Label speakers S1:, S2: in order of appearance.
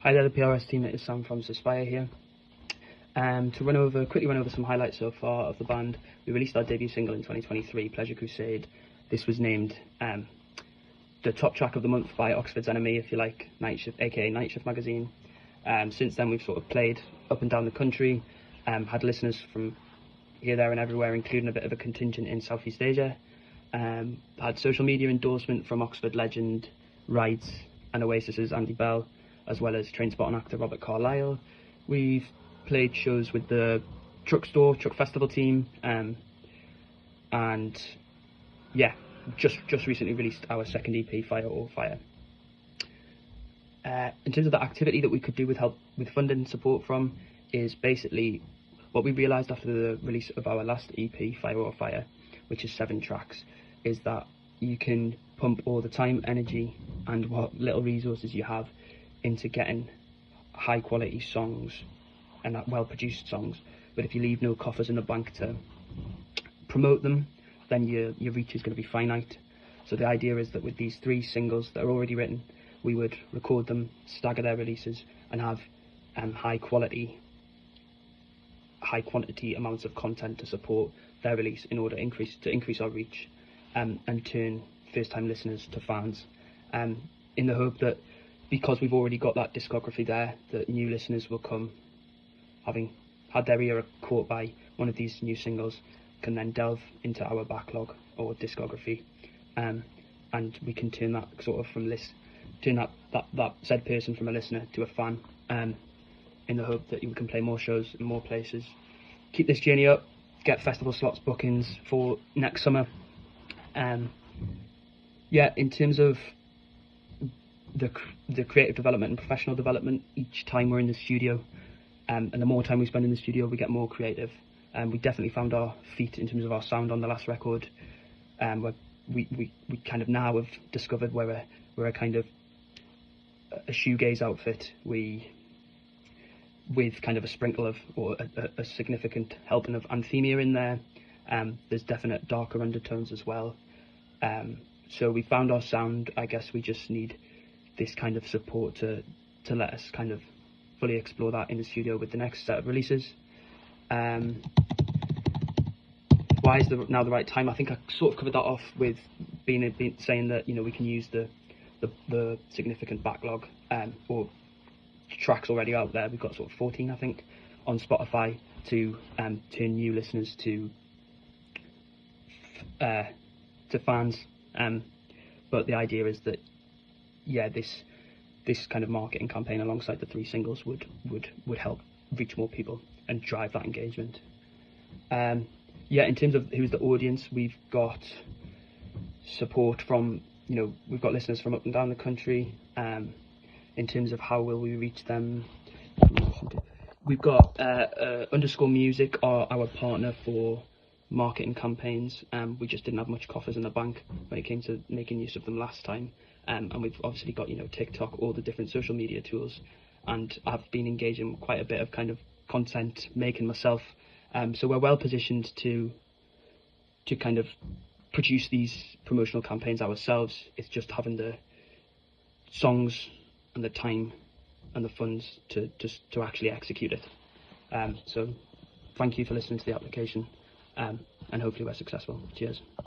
S1: Hi there, the PRS team. It is Sam from Susp here. To quickly run over some highlights so far of the band, we released our debut single in 2023, Pleasure Crusade. This was named the top track of the month by Oxford's Enemy, if you like, Night Shift, aka Night Shift magazine. Since then, we've sort of played up and down the country, had listeners from here, there, and everywhere, including a bit of a contingent in Southeast Asia. Had social media endorsement from Oxford legend Rides and Oasis's Andy Bell, as well as Trainspotting actor Robert Carlyle. We've played shows with the Truck Festival team, and yeah, just recently released our second EP, Fire or Fire. In terms of the activity that we could do with help with funding and support from, is basically what we realised after the release of our last EP, Fire or Fire, which is 7 tracks, is that you can pump all the time, energy, and what little resources you have into getting high quality songs and well produced songs, but if you leave no coffers in the bank to promote them, then your reach is going to be finite. So the idea is that with these 3 singles that are already written, we would record them, stagger their releases, and have high quantity amounts of content to support their release in order to increase our reach, and turn first time listeners to fans, in the hope that because we've already got that discography there, that new listeners will come, having had their ear caught by one of these new singles, can then delve into our backlog or discography, and we can turn that sort of turn that said person from a listener to a fan, in the hope that we can play more shows in more places, keep this journey up, get festival slots bookings for next summer. Yeah, in terms of the creative development and professional development, each time we're in the studio, and the more time we spend in the studio, we get more creative. We definitely found our feet in terms of our sound on the last record, where we kind of now have discovered we're a kind of a shoegaze outfit. With kind of a sprinkle of, or a significant helping of anthemia in there. There's definite darker undertones as well. So we found our sound. I guess we just need this kind of support to let us kind of fully explore that in the studio with the next set of releases. Why is now the right time? I think I sort of covered that off with saying that, you know, we can use the significant backlog, or tracks already out there. We've got sort of 14, I think, on Spotify to turn new listeners to fans. But the idea is that, yeah, this kind of marketing campaign alongside the 3 singles would help reach more people and drive that engagement. Yeah, in terms of who's the audience, we've got support from, you know, we've got listeners from up and down the country. In terms of how will we reach them, we've got Underscore Music, our partner for marketing campaigns. We just didn't have much coffers in the bank when it came to making use of them last time, and we've obviously got, you know, TikTok, all the different social media tools, and I've been engaging quite a bit of kind of content making myself, so we're well positioned to kind of produce these promotional campaigns ourselves. It's just having the songs and the time and the funds to actually execute it. So thank you for listening to the application, and hopefully we're successful. Cheers.